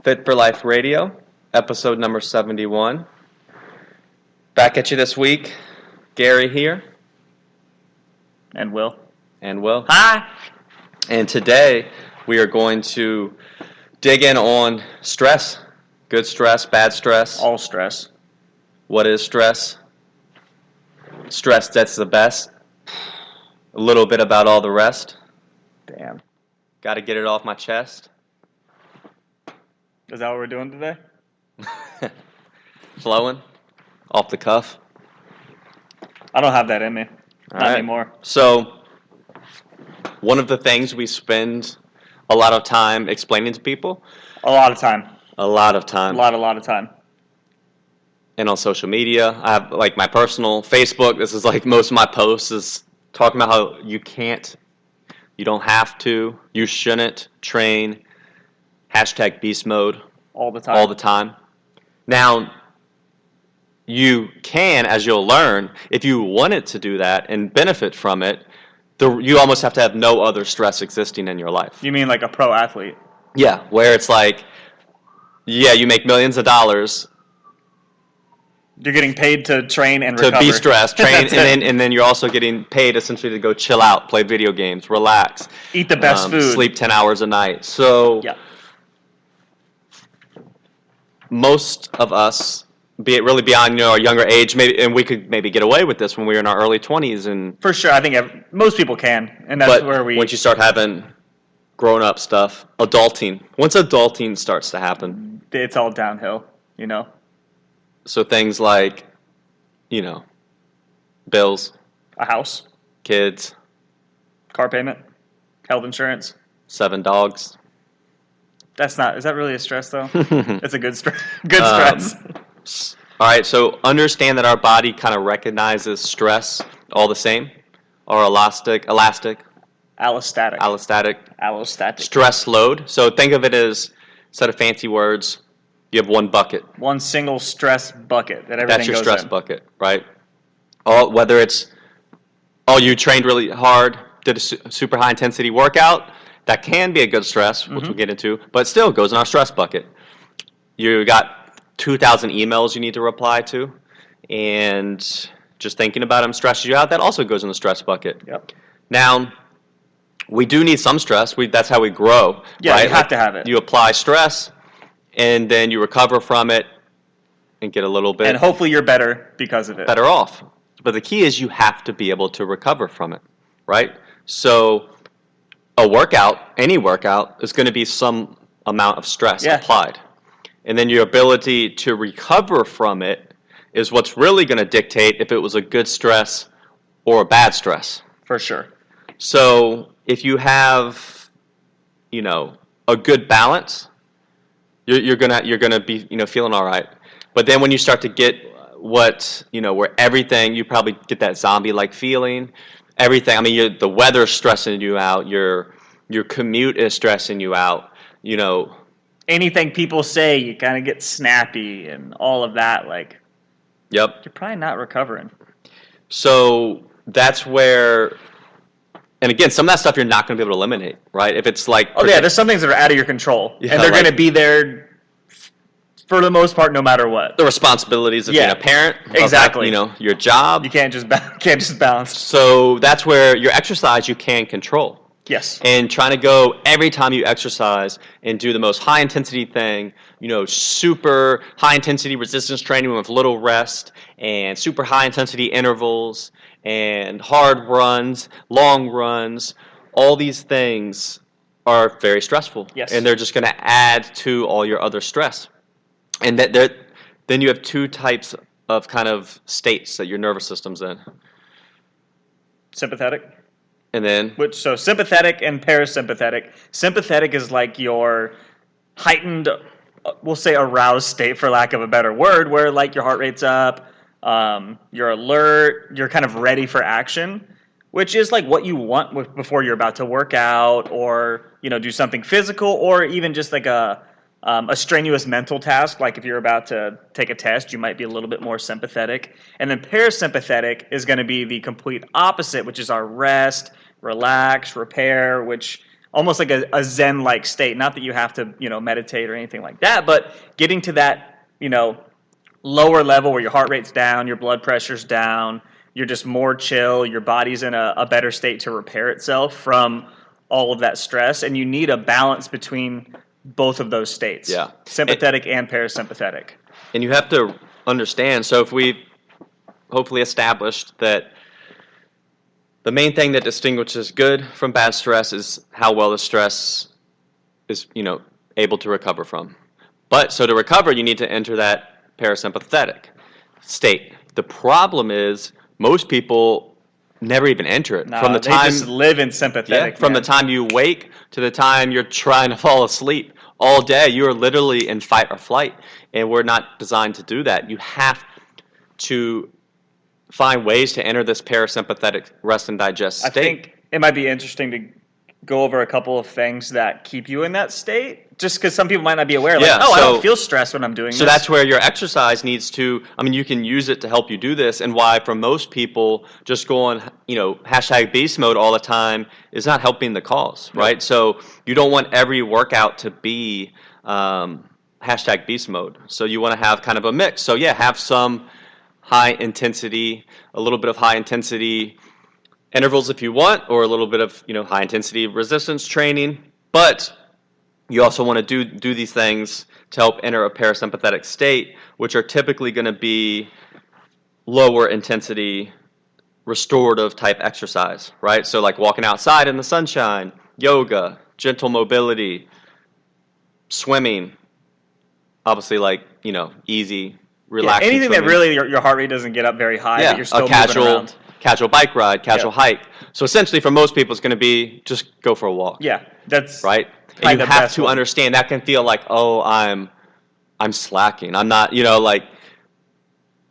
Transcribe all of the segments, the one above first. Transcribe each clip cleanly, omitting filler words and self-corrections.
Fit for Life Radio, episode number 71. Back at you this week. Gary here. And Will. Hi! And today we are going to dig in on stress. Good stress, bad stress. All stress. What is stress? Stress that's the best. A little bit about all the rest. Damn. Got to get it off my chest. Is that what we're doing today? Flowing. Off the cuff. I don't have that in me. Not anymore. So, one of the things we spend a lot of time explaining to people. A lot of time. A lot of time. A lot of time. And on social media, I have like my personal Facebook. This is like most of my posts is talking about how you can't, you don't have to, you shouldn't train. Hashtag beast mode. All the time. All the time. Now, you can, as you'll learn, if you wanted to do that and benefit from it, you almost have to have no other stress existing in your life. You mean like a pro athlete? Yeah, where it's like, yeah, you make millions of dollars. You're getting paid to train and to recover. Be stressed, train, and then you're also getting paid essentially to go chill out, play video games, relax. Eat the best food. Sleep 10 hours a night. So, yeah. Most of us, be it really beyond our younger age, maybe, and we could maybe get away with this when we were in our early 20s. And for sure, I think most people can, and that's where we. Once you start having grown-up stuff, adulting. Once adulting starts to happen, it's all downhill, you know. So things like, bills, a house, kids, car payment, health insurance, 7 dogs. Is that really a stress though? It's a good stress. Good stress. All right, so understand that our body kind of recognizes stress all the same, or allostatic. Stress load. So think of it as, instead of fancy words, you have one bucket. One single stress bucket that everything That's your goes stress in. bucket, right? Whether it's, you trained really hard, did a super high intensity workout, that can be a good stress, which we'll get into, but it still goes in our stress bucket. You got 2,000 emails you need to reply to, and just thinking about them stresses you out. That also goes in the stress bucket. Yep. Now, we do need some stress. That's how we grow. Yeah, right? You have to have it. You apply stress, and then you recover from it and get a little bit... And hopefully you're better because of it. Better off. But the key is you have to be able to recover from it, right? So a workout, any workout, is going to be some amount of stress applied. And then your ability to recover from it is what's really going to dictate if it was a good stress or a bad stress. For sure. So if you have, a good balance, you're gonna be, feeling all right. But then when you start to get where everything, you probably get that zombie-like feeling. Everything. I mean, the weather's stressing you out. Your commute is stressing you out. Anything people say, you kind of get snappy and all of that. Like, yep. You're probably not recovering. So that's where, and again, some of that stuff you're not going to be able to eliminate, right? If it's like, there's some things that are out of your control, and they're going to be there for the most part, no matter what. The responsibilities of being a parent, exactly. Your job. You can't just balance. So that's where your exercise you can control. Yes. And trying to go every time you exercise and do the most high intensity thing, super high intensity resistance training with little rest, and super high intensity intervals and hard runs, long runs. All these things are very stressful. Yes. And they're just going to add to all your other stress. And then you have 2 types of kind of states that your nervous system's in. Sympathetic. And then? So sympathetic and parasympathetic. Sympathetic is like your heightened, we'll say aroused state for lack of a better word, where like your heart rate's up, you're alert, you're kind of ready for action, which is like what you want before you're about to work out or, do something physical, or even just like a strenuous mental task. Like if you're about to take a test, you might be a little bit more sympathetic. And then parasympathetic is going to be the complete opposite, which is our rest, relax, repair, which almost like a Zen-like state. Not that you have to, meditate or anything like that, but getting to that, lower level where your heart rate's down, your blood pressure's down, you're just more chill, your body's in a better state to repair itself from all of that stress, and you need a balance between both of those states. Yeah. Sympathetic and parasympathetic. And you have to understand, so if we've hopefully established that the main thing that distinguishes good from bad stress is how well the stress is, able to recover from. But so to recover, you need to enter that parasympathetic state. The problem is most people never even enter it. From the time they just live in sympathetic. From the time you wake to the time you're trying to fall asleep, all day you are literally in fight or flight, and we're not designed to do that. You have to find ways to enter this parasympathetic rest and digest state. I think it might be interesting to go over a couple of things that keep you in that state, just because some people might not be aware. Like, I don't feel stressed when I'm doing this. So that's where your exercise needs to, you can use it to help you do this, and why for most people, just going, hashtag beast mode all the time is not helping the cause, right? So you don't want every workout to be hashtag beast mode. So you want to have kind of a mix. So have some high intensity, a little bit of high intensity intervals if you want, or a little bit of high intensity resistance training. But you also want to do these things to help enter a parasympathetic state, which are typically going to be lower intensity, restorative type exercise, right? So like walking outside in the sunshine, yoga, gentle mobility, swimming, obviously easy, relaxing. Anything swimming. That really your heart rate doesn't get up very high, but you're still moving around. Casual bike ride, casual hike. So essentially for most people it's going to be just go for a walk. Yeah, that's right. And you have to understand that can feel like, I'm slacking. I'm not,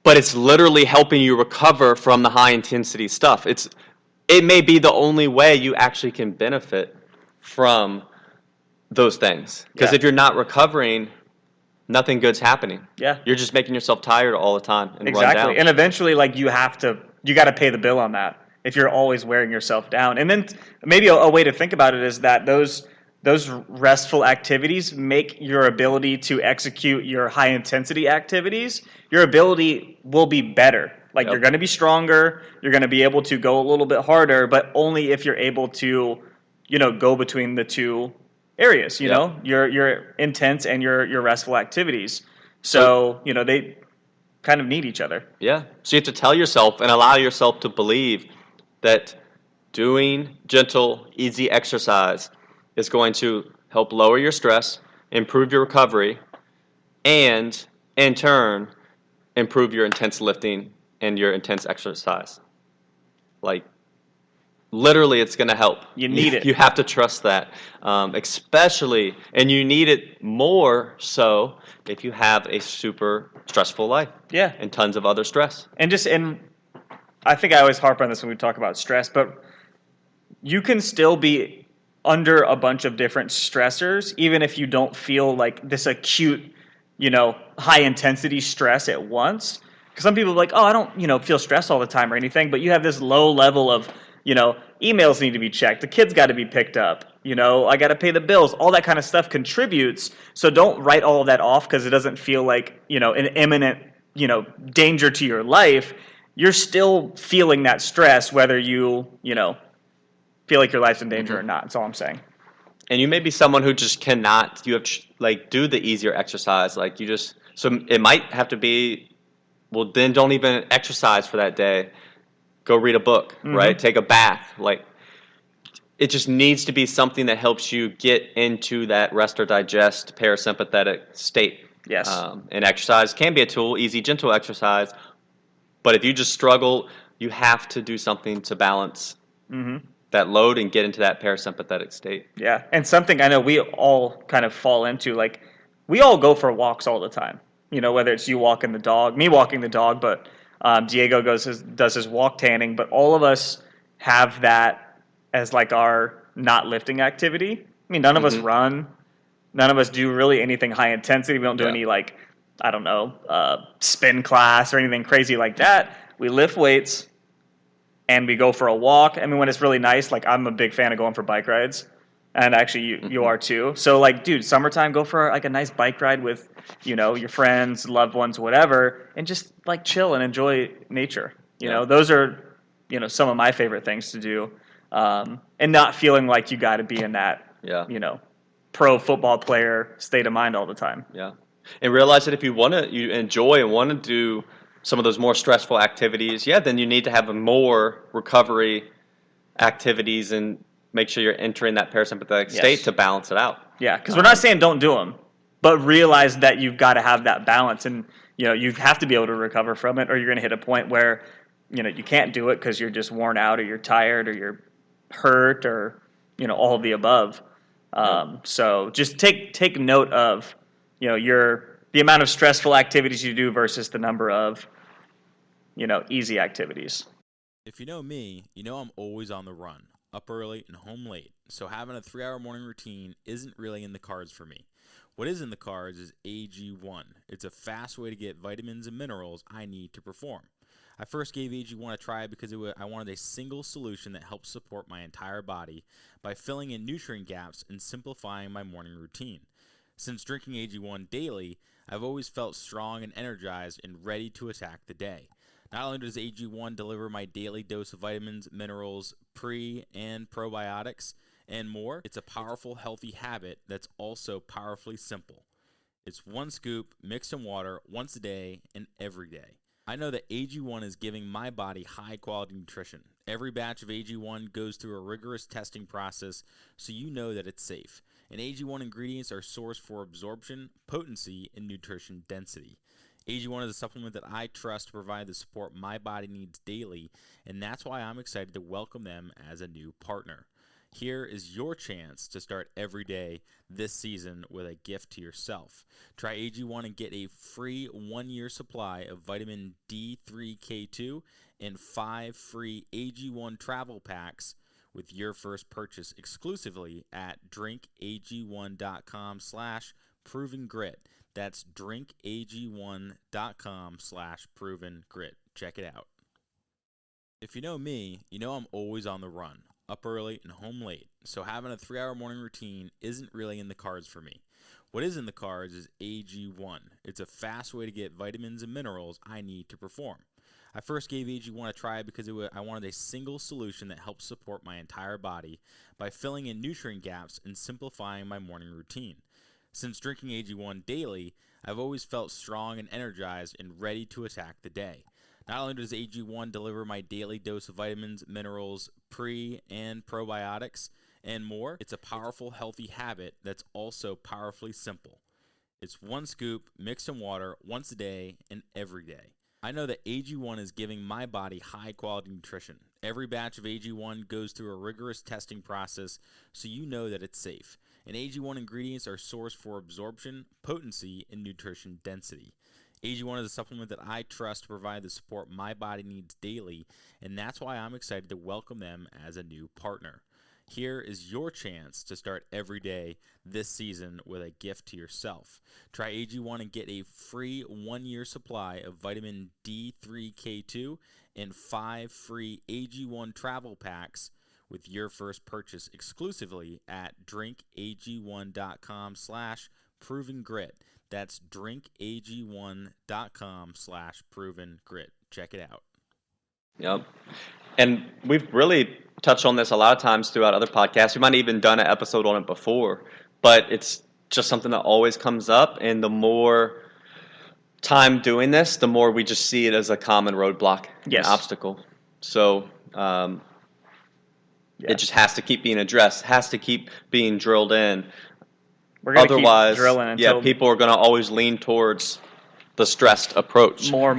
but it's literally helping you recover from the high intensity stuff. It may be the only way you actually can benefit from those things. Because if you're not recovering, nothing good's happening. Yeah. You're just making yourself tired all the time and run down. And eventually you got to pay the bill on that if you're always wearing yourself down. And then maybe a way to think about it is that those restful activities make your ability to execute your high intensity activities, your ability will be better. You're going to be stronger, you're going to be able to go a little bit harder, but only if you're able to, go between the two areas, know, your intense and your restful activities. So, they kind of need each other. Yeah. So you have to tell yourself and allow yourself to believe that doing gentle, easy exercise is going to help lower your stress, improve your recovery, and in turn, improve your intense lifting and your intense exercise. Literally, it's going to help. You need it. You have to trust that, especially, and you need it more so if you have a super stressful life. Yeah. And tons of other stress. And I think I always harp on this when we talk about stress, but you can still be under a bunch of different stressors, even if you don't feel like this acute, high intensity stress at once. Because some people are like, I don't, feel stressed all the time or anything, but you have this low level of, emails need to be checked. The kids got to be picked up. I got to pay the bills. All that kind of stuff contributes. So don't write all of that off because it doesn't feel like, an imminent, danger to your life. You're still feeling that stress, whether you, feel like your life's in danger or not. That's all I'm saying. And you may be someone who just cannot, do the easier exercise. So it might have to be, well, then don't even exercise for that day. Go read a book, right? Take a bath. It just needs to be something that helps you get into that rest or digest parasympathetic state. Yes. And exercise can be a tool, easy, gentle exercise. But if you just struggle, you have to do something to balance that load and get into that parasympathetic state. Yeah. And something I know we all kind of fall into, we all go for walks all the time. Whether it's you walking the dog, me walking the dog, but Diego does his walk tanning, but all of us have that as our not lifting activity. None of us run. None of us do really anything high intensity. We don't do any spin class or anything crazy like that. We lift weights and we go for a walk. When it's really nice, I'm a big fan of going for bike rides. And actually, you are too. So, like, dude, summertime, go for like a nice bike ride with, your friends, loved ones, whatever, and just like chill and enjoy nature. Yeah. Those are, some of my favorite things to do, and not feeling like you got to be in that, Yeah. pro football player state of mind all the time. Yeah. And realize that if you enjoy and want to do some of those more stressful activities, then you need to have a more recovery activities and make sure you're entering that parasympathetic state Yes. to balance it out. Yeah, because we're not saying don't do them, but realize that you've got to have that balance, and you have to be able to recover from it, or you're going to hit a point where you can't do it because you're just worn out, or you're tired, or you're hurt, or all of the above. So just take note of the amount of stressful activities you do versus the number of easy activities. If you know me, you know I'm always on the run, up early and home late, so having a 3-hour morning routine isn't really in the cards for me. What is in the cards is AG1. It's a fast way to get vitamins and minerals I need to perform. I first gave AG1 a try because I wanted a single solution that helps support my entire body by filling in nutrient gaps and simplifying my morning routine. Since drinking AG1 daily, I've always felt strong and energized and ready to attack the day. Not only does AG1 deliver my daily dose of vitamins, minerals, pre- and probiotics, and more, it's a powerful, healthy habit that's also powerfully simple. It's one scoop mixed in water once a day and every day. I know that AG1 is giving my body high-quality nutrition. Every batch of AG1 goes through a rigorous testing process, so you know that it's safe. And AG1 ingredients are sourced for absorption, potency, and nutrition density. AG1 is a supplement that I trust to provide the support my body needs daily, and that's why I'm excited to welcome them as a new partner. Here is your chance to start every day this season with a gift to yourself. Try AG1 and get a free 1-year supply of vitamin D3K2 and 5 free AG1 travel packs with your first purchase exclusively at drinkag1.com/provengrit. That's drinkag1.com/provengrit. Check it out. If you know me, you know I'm always on the run, up early and home late, so having a 3-hour morning routine isn't really in the cards for me. What is in the cards is AG1. It's a fast way to get vitamins and minerals I need to perform. I first gave AG1 a try because I wanted a single solution that helps support my entire body by filling in nutrient gaps and simplifying my morning routine. Since drinking AG1 daily, I've always felt strong and energized and ready to attack the day. Not only does AG1 deliver my daily dose of vitamins, minerals, pre- and probiotics, and more, it's a powerful, healthy habit that's also powerfully simple. It's one scoop mixed in water once a day and every day. I know that AG1 is giving my body high-quality nutrition. Every batch of AG1 goes through a rigorous testing process, so you know that it's safe. And AG1 ingredients are sourced for absorption, potency, and nutrition density. AG1 is a supplement that I trust to provide the support my body needs daily, and that's why I'm excited to welcome them as a new partner. Here is your chance to start every day this season with a gift to yourself. Try AG1 and get a free 1-year supply of vitamin D3K2 and 5 free AG1 travel packs with your first purchase exclusively at drinkag1.com/provengrit. That's drinkag1.com/provengrit. Check it out. Yep. And we've really touched on this a lot of times throughout other podcasts. We might have even done an episode on it before, but it's just something that always comes up. And the more time doing this, the more we just see it as a common roadblock, Yes. an obstacle. So it just has to keep being addressed, has to keep being drilled in. We're gonna Otherwise, keep drilling until people are going to always lean towards the stressed approach. more,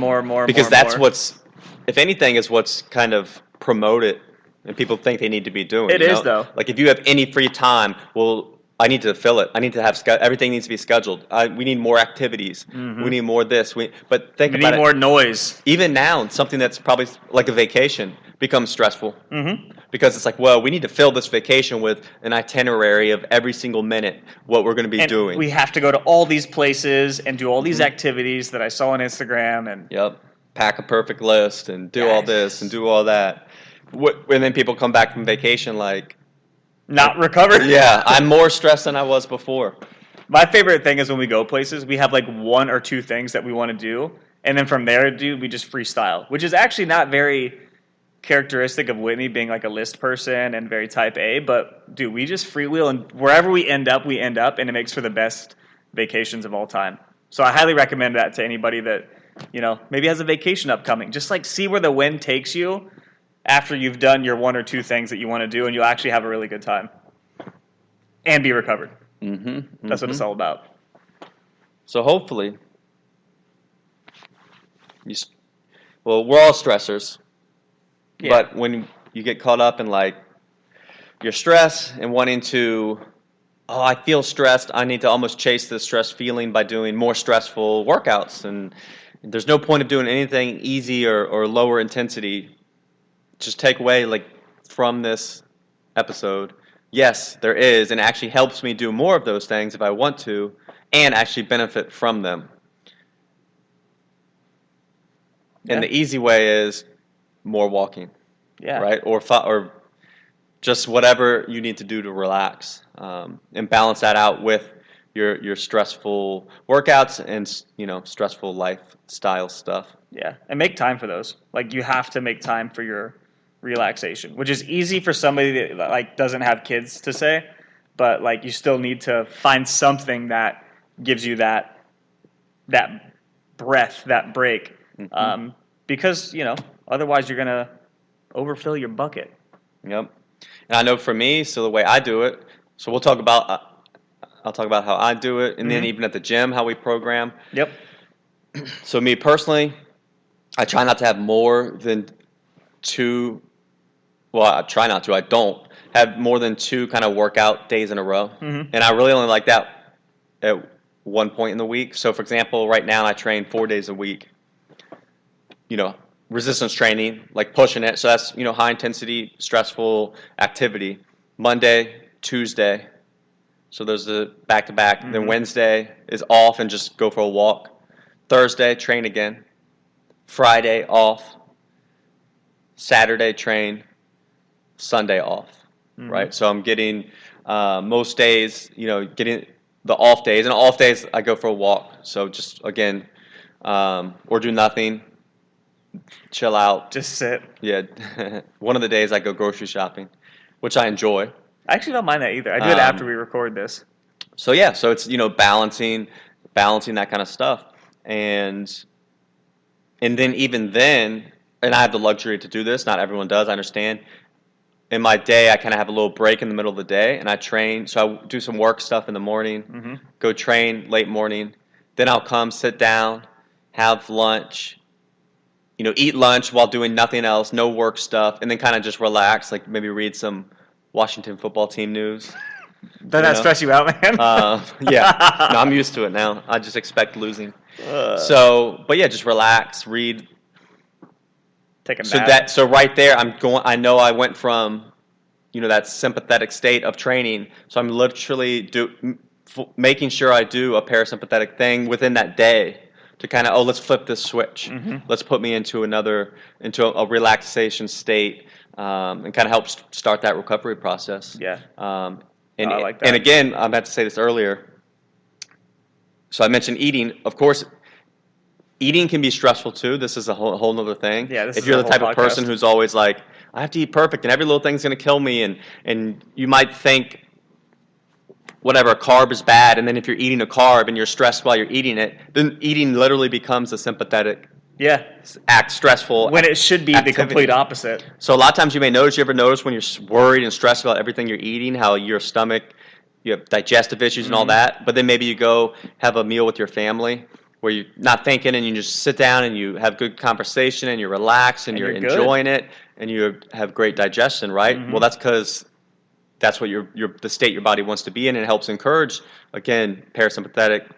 because that's more. what's, if anything, is what's kind of promoted and people think they need to be doing. It is, though. Like if you have any free time, well, I need to fill it. I need to have everything needs to be scheduled. We need more activities. We need more this. But think We about need it. more noise. Even now, something that's probably like a vacation becomes stressful. Mm-hmm. Because it's like, well, we need to fill this vacation with an itinerary of every single minute what we're going to be And doing. we have to go to all these places and do all these activities that I saw on Instagram. And Yep. Pack a perfect list and do all this and do all that. And then people come back from vacation like, not recovered. Yeah, I'm more stressed than I was before. My favorite thing is when we go places, we have like one or two things that we want to do, and then from there, we just freestyle, which is actually not very characteristic of Whitney being like a list person and very type A. But dude, we just freewheel, and wherever we end up, and it makes for the best vacations of all time. So I highly recommend that to anybody that maybe has a vacation upcoming. Just like see where the wind takes you after you've done your one or two things that you want to do, and you'll actually have a really good time and be recovered. That's what it's all about. So hopefully, we're all stressors. Yeah. But when you get caught up in like your stress and wanting to, I feel stressed, I need to almost chase this stress feeling by doing more stressful workouts. And there's no point of doing anything easy or lower intensity. Just take away like from this episode. Yes, there is, and it actually helps me do more of those things if I want to, and actually benefit from them. Yeah. And the easy way is more walking, Yeah. right? Or just whatever you need to do to relax, and balance that out with your stressful workouts and stressful lifestyle stuff. Yeah, and make time for those. Like you have to make time for your relaxation, which is easy for somebody that like doesn't have kids to say, but like you still need to find something that gives you that breath, that break, because otherwise you're gonna overfill your bucket. Yep. And I know for me, so the way I do it. So I'll talk about how I do it, and then even at the gym, how we program. Yep. So me personally, I try not to have more than two. Well, I try not to. I don't have more than two kind of workout days in a row. And I really only like that at one point in the week. So, for example, right now I train 4 days a week. Resistance training, like pushing it. So that's, high intensity, stressful activity. Monday, Tuesday. So there's the back-to-back. Then Wednesday is off and just go for a walk. Thursday, train again. Friday, off. Saturday, train. Sunday off, right? So I'm getting most days, getting the off days. And off days, I go for a walk. So just, again, or do nothing, chill out. Just sit. Yeah. One of the days I go grocery shopping, which I enjoy. I actually don't mind that either. I do it after we record this. So, yeah. So it's, balancing that kind of stuff. And then even then, and I have the luxury to do this. Not everyone does, I understand. In my day, I kind of have a little break in the middle of the day, and I train. So I do some work stuff in the morning, go train late morning. Then I'll come, sit down, have lunch, eat lunch while doing nothing else, no work stuff, and then kind of just relax, like maybe read some Washington football team news. Doesn't that stress you out, man? Yeah. No, I'm used to it now. I just expect losing. But yeah, just relax, read. Take a nap. So right there, I know I went from, that sympathetic state of training. So I'm literally making sure I do a parasympathetic thing within that day to kind of, let's flip this switch. Let's put me into a relaxation state, and kind of help start that recovery process. Yeah. I like that. And again, I meant to say this earlier. So I mentioned eating, of course. Eating can be stressful too. This is a whole nother thing. Yeah, if you're the type of person who's always like, I have to eat perfect and every little thing's going to kill me, and you might think whatever, a carb is bad, and then if you're eating a carb and you're stressed while you're eating it, then eating literally becomes a sympathetic stressful when it should be activity. The complete opposite. So a lot of times you ever notice when you're worried and stressed about everything you're eating, how your stomach, you have digestive issues and all that, but then maybe you go have a meal with your family where you're not thinking and you just sit down and you have good conversation and you're relaxed and you're enjoying it and you have great digestion, right? Well, that's because that's what the state your body wants to be in, and it helps encourage, again, parasympathetic,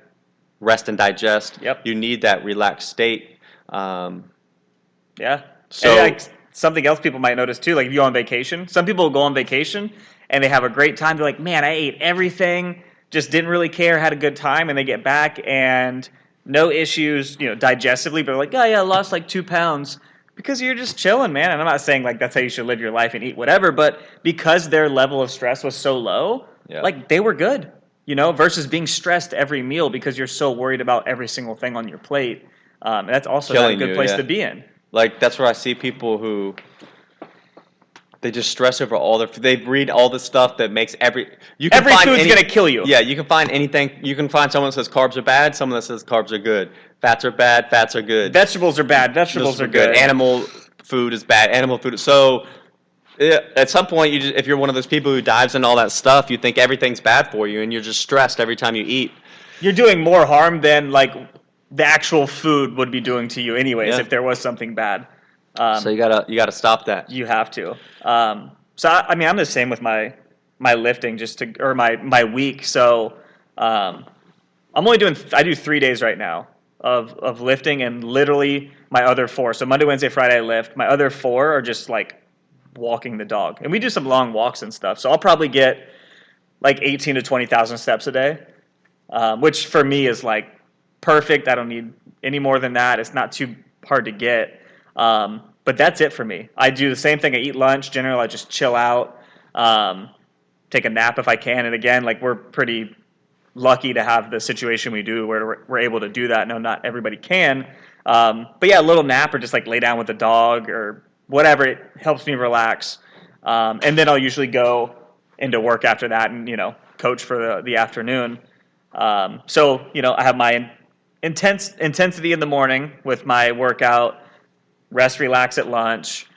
rest and digest. Yep. You need that relaxed state. Yeah. So and something else people might notice too, like if you go on vacation, some people go on vacation and they have a great time. They're like, man, I ate everything, just didn't really care, had a good time, and they get back and no issues, digestively, but they're like, oh yeah, I lost like 2 pounds. Because you're just chilling, man. And I'm not saying like that's how you should live your life and eat whatever, but because their level of stress was so low, Yeah. like they were good, versus being stressed every meal because you're so worried about every single thing on your plate. That's also not a Killing good you, place yeah. to be in. Like, that's where I see people who they just stress over all their. They read all the stuff that makes you can Every find food's gonna kill you. Yeah, you can find anything. You can find someone that says carbs are bad, someone that says carbs are good. Fats are bad, fats are good. Vegetables are bad. Vegetables are good. Animal food is bad. Animal food. So at some point, if you're one of those people who dives into all that stuff, you think everything's bad for you, and you're just stressed every time you eat. You're doing more harm than like the actual food would be doing to you, anyways. Yeah. If there was something bad. So you gotta stop that. You have to. I mean, I'm the same with my lifting, or my week. So I'm only I do 3 days right now of lifting, and literally my other 4. So Monday, Wednesday, Friday I lift. My other 4 are just like walking the dog, and we do some long walks and stuff. So I'll probably get like 18 to 20,000 steps a day, which for me is like perfect. I don't need any more than that. It's not too hard to get. But that's it for me. I do the same thing. I eat lunch. Generally, I just chill out, take a nap if I can. And again, like we're pretty lucky to have the situation we do where we're able to do that. No, not everybody can. But yeah, a little nap or just like lay down with the dog or whatever. It helps me relax. And then I'll usually go into work after that and, coach for the afternoon. So, I have my intensity in the morning with my workout, rest, relax at lunch.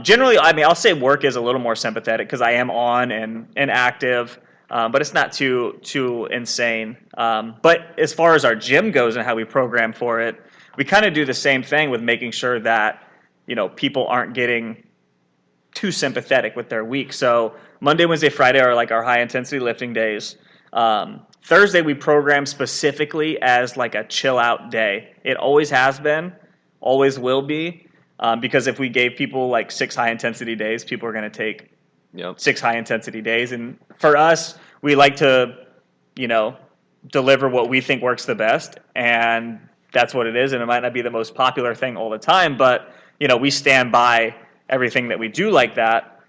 Generally, I mean, I'll say work is a little more sympathetic because I am on and active, but it's not too insane. But as far as our gym goes and how we program for it, we kind of do the same thing with making sure that, people aren't getting too sympathetic with their week. So Monday, Wednesday, Friday are like our high intensity lifting days. Thursday we program specifically as like a chill out day. It always has been, always will be, because if we gave people like 6 high intensity days, people are going to take 6 high intensity days. And for us, we like to, deliver what we think works the best, and that's what it is. And it might not be the most popular thing all the time, but we stand by everything that we do like that.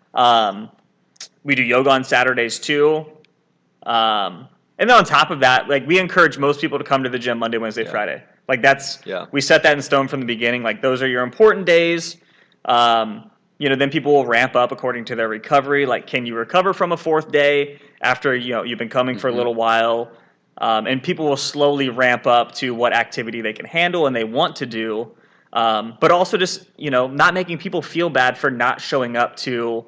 We do yoga on Saturdays too. And then on top of that, like we encourage most people to come to the gym Monday, Wednesday, Friday. Like we set that in stone from the beginning. Like those are your important days. Then people will ramp up according to their recovery. Like, can you recover from a 4th day after, you've been coming for a little while? And people will slowly ramp up to what activity they can handle and they want to do. But also just, not making people feel bad for not showing up to,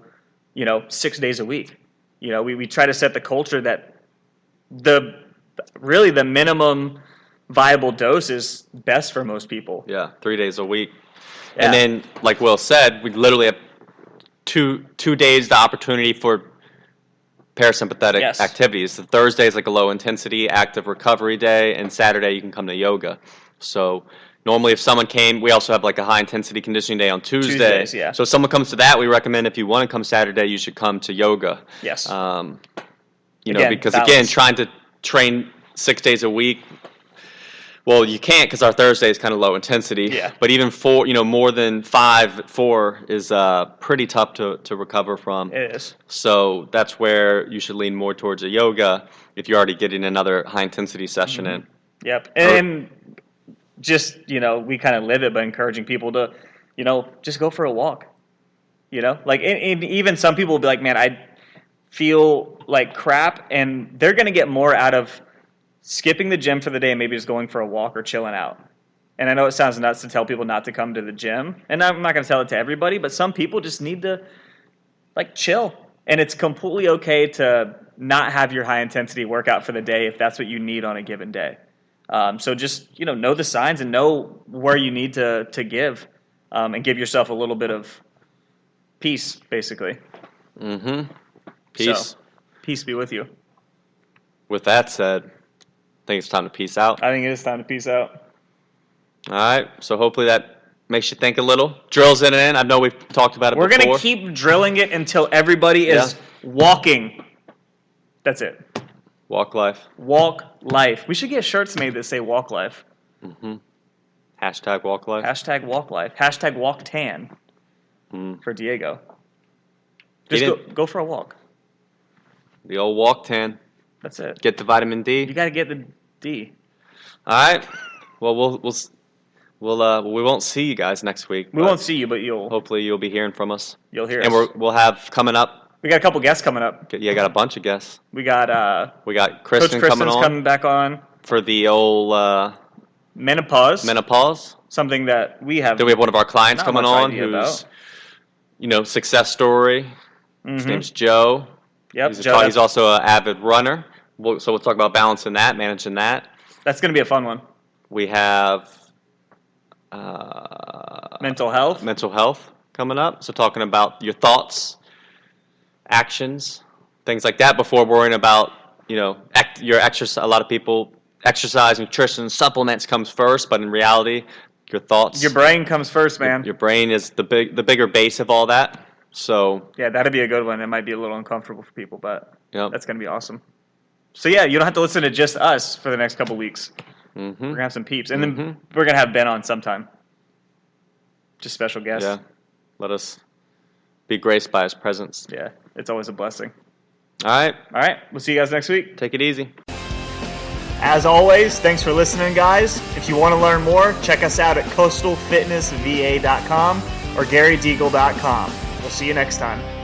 6 days a week. We try to set the culture that the minimum viable dose is best for most people. Yeah, 3 days a week. Yeah. And then, like Will said, we literally have two days the opportunity for parasympathetic activities. So Thursday is like a low intensity active recovery day, and Saturday you can come to yoga. So normally if someone came, we also have like a high intensity conditioning day on Tuesday. Tuesdays, yeah. So if someone comes to that, we recommend if you want to come Saturday, you should come to yoga. Yes. Because balance. again, trying to train 6 days a week, well, you can't because our Thursday is kind of low intensity. Yeah. But even 4, more than 4 is pretty tough to recover from. It is. So that's where you should lean more towards a yoga if you're already getting another high intensity session in. Yep. And just, we kind of live it by encouraging people to, just go for a walk. Like, and even some people will be like, man, I feel like crap, and they're going to get more out of skipping the gym for the day and maybe just going for a walk or chilling out. And I know it sounds nuts to tell people not to come to the gym, and I'm not going to tell it to everybody, but some people just need to, like, chill. And it's completely okay to not have your high-intensity workout for the day if that's what you need on a given day. So just, know the signs and know where you need to give, and give yourself a little bit of peace, basically. Mm-hmm. Peace. So, peace be with you. With that said, I think it's time to peace out. I think it is time to peace out. All right. So hopefully that makes you think a little. Drills it in. I know we've talked about it We're before. going to keep drilling it until everybody is walking. That's it. Walk life. Walk life. We should get shirts made that say walk life. Mm-hmm. Hashtag walk life. Hashtag walk life. Hashtag walk tan for Diego. Just Get go for a walk. The old walk tan. That's it. Get the vitamin D. You got to get the D. All right. Well, we won't see you guys next week. We but won't see you, but hopefully you'll be hearing from us. you'll hear And us. we'll have coming up. We got a couple guests coming up. Yeah, got a bunch of guests. We got We got Coach Kristen Kristen's coming on coming back on. for the old Menopause. menopause. Something that we have. Then we have one of our clients Not coming much on idea who's, about. Success story. His Mhm. name's Joe. Yep. He's, Joe, he's also an avid runner. So we'll talk about balancing that, managing that. that's going to be a fun one. We have Mental health. mental health coming up. So talking about your thoughts, actions, things like that before worrying about, your exercise. A lot of people, exercise, nutrition, supplements comes first, but in reality, your thoughts. Your brain comes first, man. Your brain is the bigger base of all that. So, Yeah, that'd be a good one. It might be a little uncomfortable for people, but yep. that's going to be awesome. So yeah, you don't have to listen to just us for the next couple weeks. We're going to have some peeps. And then we're going to have Ben on sometime. Just special guest. Yeah. Let us be graced by his presence. Yeah, it's always a blessing. All right. All right, we'll see you guys next week. Take it easy. As always, thanks for listening, guys. If you want to learn more, check us out at coastalfitnessva.com or garydeagle.com. We'll see you next time.